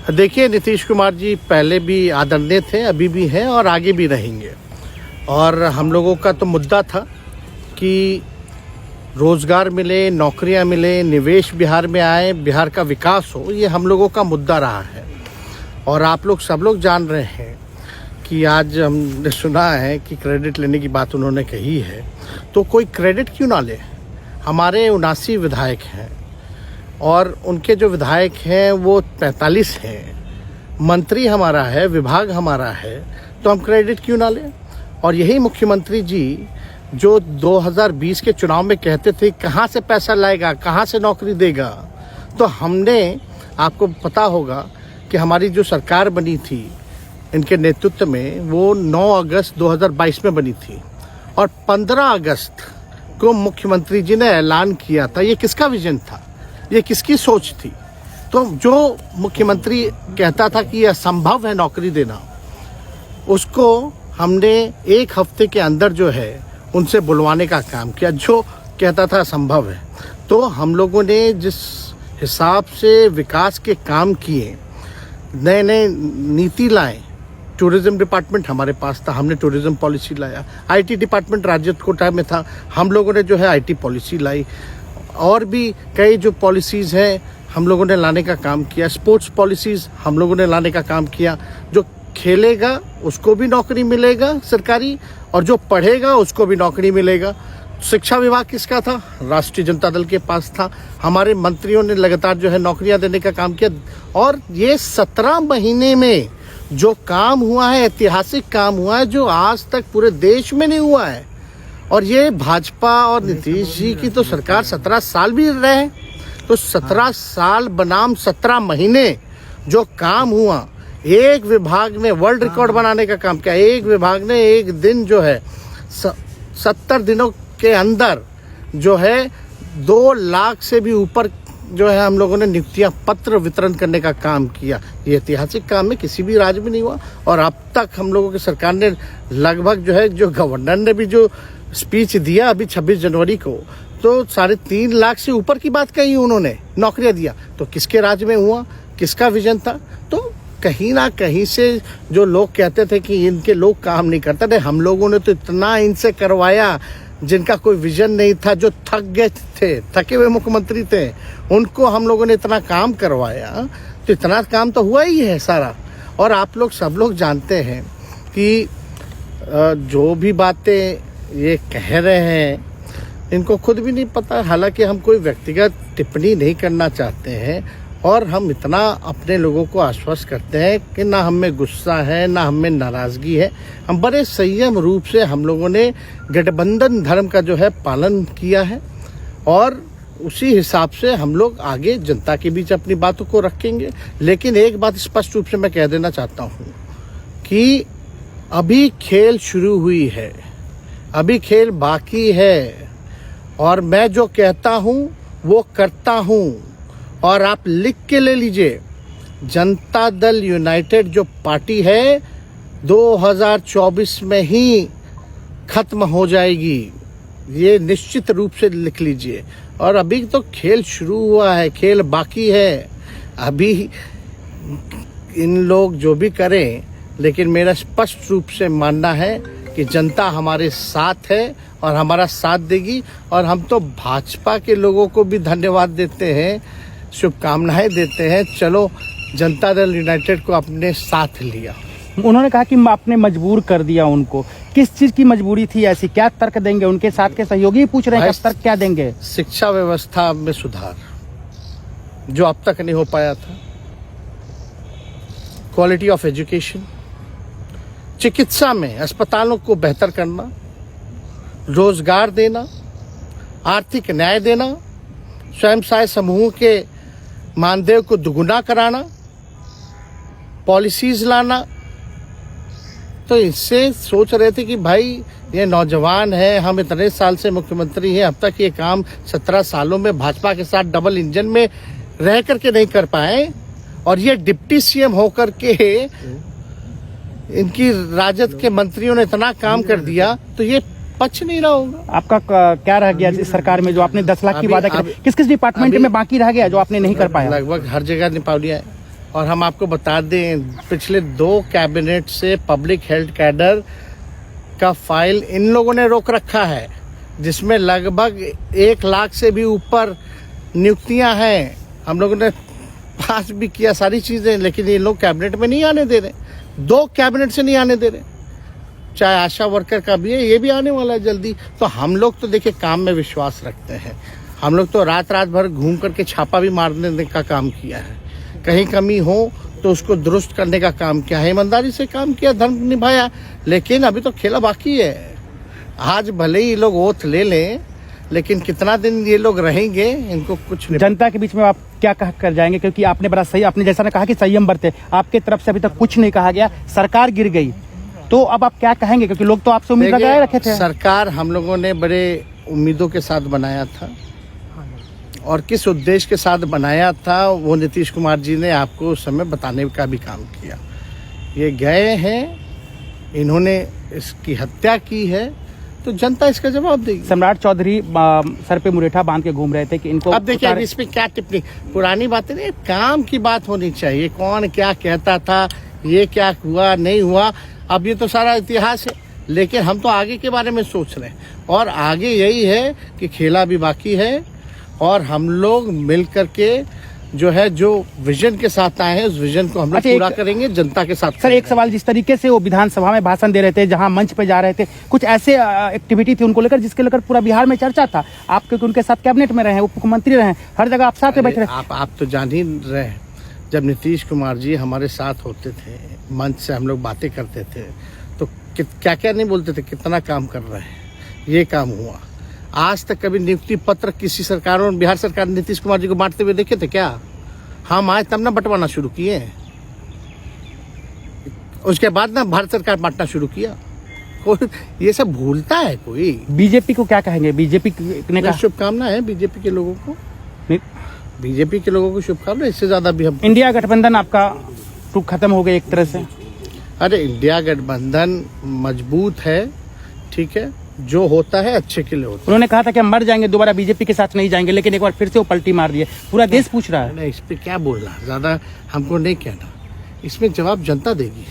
देखिए, नीतीश कुमार जी पहले भी आदरणीय थे, अभी भी हैं और आगे भी रहेंगे। और हम लोगों का तो मुद्दा था कि रोज़गार मिले, नौकरियां मिले, निवेश बिहार में आए, बिहार का विकास हो, ये हम लोगों का मुद्दा रहा है। और आप लोग सब लोग जान रहे हैं कि आज हमने सुना है कि क्रेडिट लेने की बात उन्होंने कही है, तो कोई क्रेडिट क्यों ना ले। हमारे 79 विधायक हैं और उनके जो विधायक हैं वो 45 हैं, मंत्री हमारा है, विभाग हमारा है, तो हम क्रेडिट क्यों ना लें। और यही मुख्यमंत्री जी जो 2020 के चुनाव में कहते थे कहाँ से पैसा लाएगा, कहाँ से नौकरी देगा, तो हमने, आपको पता होगा कि हमारी जो सरकार बनी थी इनके नेतृत्व में, वो 9 अगस्त 2022 में बनी थी और 15 अगस्त को मुख्यमंत्री जी ने ऐलान किया था। ये किसका विजन था, ये किसकी सोच थी। तो जो मुख्यमंत्री कहता था कि यह असंभव है नौकरी देना, उसको हमने एक हफ्ते के अंदर जो है उनसे बुलवाने का काम किया, जो कहता था असंभव है। तो हम लोगों ने जिस हिसाब से विकास के काम किए, नए नए नीति लाए, टूरिज्म डिपार्टमेंट हमारे पास था, हमने टूरिज्म पॉलिसी लाया। आईटी डिपार्टमेंट राज्य कोटा में था, हम लोगों ने जो है आईटी पॉलिसी लाई। और भी कई जो पॉलिसीज़ हैं हम लोगों ने लाने का काम किया। स्पोर्ट्स पॉलिसीज़ हम लोगों ने लाने का काम किया। जो खेलेगा उसको भी नौकरी मिलेगा सरकारी, और जो पढ़ेगा उसको भी नौकरी मिलेगा। शिक्षा विभाग किसका था, राष्ट्रीय जनता दल के पास था। हमारे मंत्रियों ने लगातार जो है नौकरियां देने का काम किया। और ये 17 महीने में जो काम हुआ है, ऐतिहासिक काम हुआ है, जो आज तक पूरे देश में नहीं हुआ है। और ये भाजपा और नीतीश जी की तो सरकार 17 साल भी रहे, तो 17 साल बनाम 17 महीने जो काम हुआ, एक विभाग ने वर्ल्ड रिकॉर्ड बनाने का काम किया। एक विभाग ने एक दिन जो है 70 दिनों के अंदर जो है 2 लाख से भी ऊपर जो है हम लोगों ने नियुक्तियां पत्र वितरण करने का काम किया। ये ऐतिहासिक काम है, किसी भी राज्य में नहीं हुआ। और अब तक हम लोगों की सरकार ने लगभग जो है, जो गवर्नर ने भी जो स्पीच दिया अभी 26 जनवरी को, तो 3.5 लाख से ऊपर की बात कही उन्होंने, नौकरियां दिया। तो किसके राज्य में हुआ, किसका विजन था। तो कहीं ना कहीं से जो लोग कहते थे कि इनके लोग काम नहीं करते थे, हम लोगों ने तो इतना इनसे करवाया जिनका कोई विजन नहीं था, जो थक गए थे, थके हुए मुख्यमंत्री थे, उनको हम लोगों ने इतना काम करवाया। तो इतना काम तो हुआ ही है सारा। और आप लोग सब लोग जानते हैं कि जो भी बातें ये कह रहे हैं इनको खुद भी नहीं पता। हालांकि हम कोई व्यक्तिगत टिप्पणी नहीं करना चाहते हैं और हम इतना अपने लोगों को आश्वस्त करते हैं कि ना हम में गुस्सा है, ना हम में नाराज़गी है। हम बड़े संयम रूप से हम लोगों ने गठबंधन धर्म का जो है पालन किया है और उसी हिसाब से हम लोग आगे जनता के बीच अपनी बातों को रखेंगे। लेकिन एक बात स्पष्ट रूप से मैं कह देना चाहता हूँ कि अभी खेल शुरू हुई है, अभी खेल बाकी है। और मैं जो कहता हूँ वो करता हूँ। और आप लिख के ले लीजिए, जनता दल यूनाइटेड जो पार्टी है 2024 में ही खत्म हो जाएगी, ये निश्चित रूप से लिख लीजिए। और अभी तो खेल शुरू हुआ है, खेल बाकी है। अभी इन लोग जो भी करें, लेकिन मेरा स्पष्ट रूप से मानना है कि जनता हमारे साथ है और हमारा साथ देगी। और हम तो भाजपा के लोगों को भी धन्यवाद देते हैं, शुभकामनाएं देते हैं। चलो, जनता दल यूनाइटेड को अपने साथ लिया। उन्होंने कहा कि आपने मजबूर कर दिया उनको। किस चीज की मजबूरी थी ऐसी, क्या तर्क देंगे? उनके साथ के सहयोगी पूछ रहे हैं, क्या तर्क क्या देंगे? शिक्षा व्यवस्था में सुधार जो अब तक नहीं हो पाया था, क्वालिटी ऑफ एजुकेशन, चिकित्सा में अस्पतालों को बेहतर करना, रोजगार देना, आर्थिक न्याय देना, स्वयं सहायता समूह के मानदेय को दुगुना कराना, पॉलिसीज लाना। तो इससे सोच रहे थे कि भाई ये नौजवान है, हम इतने साल से मुख्यमंत्री हैं, अब तक ये काम 17 सालों में भाजपा के साथ डबल इंजन में रह करके नहीं कर पाए। और ये डिप्टी सीएम होकर के इनकी राजद के मंत्रियों ने इतना काम कर दिया, तो ये पच नहीं रहा होगा। आपका क्या रह गया इस सरकार में, जो आपने 10 लाख की वादा किया, किस किस डिपार्टमेंट में बाकी रह गया जो आपने नहीं कर पाया? लगभग हर जगह निपा लिया है। और हम आपको बता दें, पिछले 2 कैबिनेट से पब्लिक हेल्थ कैडर का फाइल इन लोगों ने रोक रखा है, जिसमें लगभग 1 लाख से भी ऊपर नियुक्तियां हैं। हम लोगों ने पास भी किया सारी चीज़ें, लेकिन ये लोग कैबिनेट में नहीं आने दे रहे। 2 कैबिनेट से नहीं आने दे रहे। चाहे आशा वर्कर का भी है, ये भी आने वाला है जल्दी। तो हम लोग तो देखिए काम में विश्वास रखते हैं। हम लोग तो रात भर घूम करके छापा भी मारने का काम किया है। कहीं कमी हो तो उसको दुरुस्त करने का काम किया है, ईमानदारी से काम किया, धर्म निभाया। लेकिन अभी तो खेला बाकी है। आज भले ही लोग ओथ ले लें, लेकिन कितना दिन ये लोग रहेंगे, इनको कुछ नहीं। जनता के बीच में आप क्या कह कर जाएंगे, क्योंकि आपने बड़ा सही, आपने जैसा ने कहा कि संयम बरते, आपके तरफ से अभी तक कुछ नहीं कहा गया, सरकार गिर गई, तो अब आप क्या कहेंगे, क्योंकि लोग तो आपसे उम्मीद लगाए रखे थे। सरकार हम लोगों ने बड़े उम्मीदों के साथ बनाया था, और किस उद्देश्य के साथ बनाया था वो नीतीश कुमार जी ने आपको उस समय बताने का भी काम किया। ये गए हैं, इन्होंने इसकी हत्या की है, तो जनता इसका जवाब देगी। सम्राट चौधरी सर पे मुरेठा बांध के घूम रहे थे कि इनको अब देखिए इस पे क्या टिप्पणी, पुरानी बातें नहीं, काम की बात होनी चाहिए। कौन क्या कहता था, ये क्या हुआ नहीं हुआ, अब ये तो सारा इतिहास है। लेकिन हम तो आगे के बारे में सोच रहे हैं, और आगे यही है कि खेला भी बाकी है, और हम लोग मिल करके जो है, जो विजन के साथ आए हैं, उस विजन को हम लोग पूरा करेंगे जनता के साथ। सर एक सवाल, जिस तरीके से वो विधानसभा में भाषण दे रहे थे, जहां मंच पे जा रहे थे, कुछ ऐसे एक्टिविटी थी उनको लेकर जिसके लेकर पूरा बिहार में चर्चा था। आप क्योंकि उनके साथ कैबिनेट में रहे, उप मुख्यमंत्री रहे, हर जगह आप साथ में बैठे रहे। आप तो जान ही रहे हैं, जब नीतीश कुमार जी हमारे साथ होते थे, मंच से हम लोग बातें करते थे, तो क्या क्या नहीं बोलते थे, कितना काम कर रहे हैं, ये काम हुआ। आज तक कभी नियुक्ति पत्र किसी सरकारों, बिहार सरकार नीतीश कुमार जी को बांटते हुए देखे थे क्या? हम आए तब ना बंटवाना शुरू किए, उसके बाद ना भारत सरकार बांटना शुरू किया। कोई ये सब भूलता है कोई? बीजेपी को क्या कहेंगे? बीजेपी ने कहा शुभकामना है बीजेपी के लोगों को, बीजेपी के लोगों को शुभकामना। इससे ज्यादा भी हम, इंडिया गठबंधन आपका खत्म हो गया एक तरह से। अरे इंडिया गठबंधन मजबूत है, ठीक है, जो होता है अच्छे के लिए होता है। उन्होंने कहा था कि हम मर जाएंगे, दोबारा बीजेपी के साथ नहीं जाएंगे, लेकिन एक बार फिर से वो पलटी मार दिए। पूरा देश पूछ रहा है। इस पे क्या बोलना, ज्यादा हमको नहीं कहना, इसमें जवाब जनता देगी।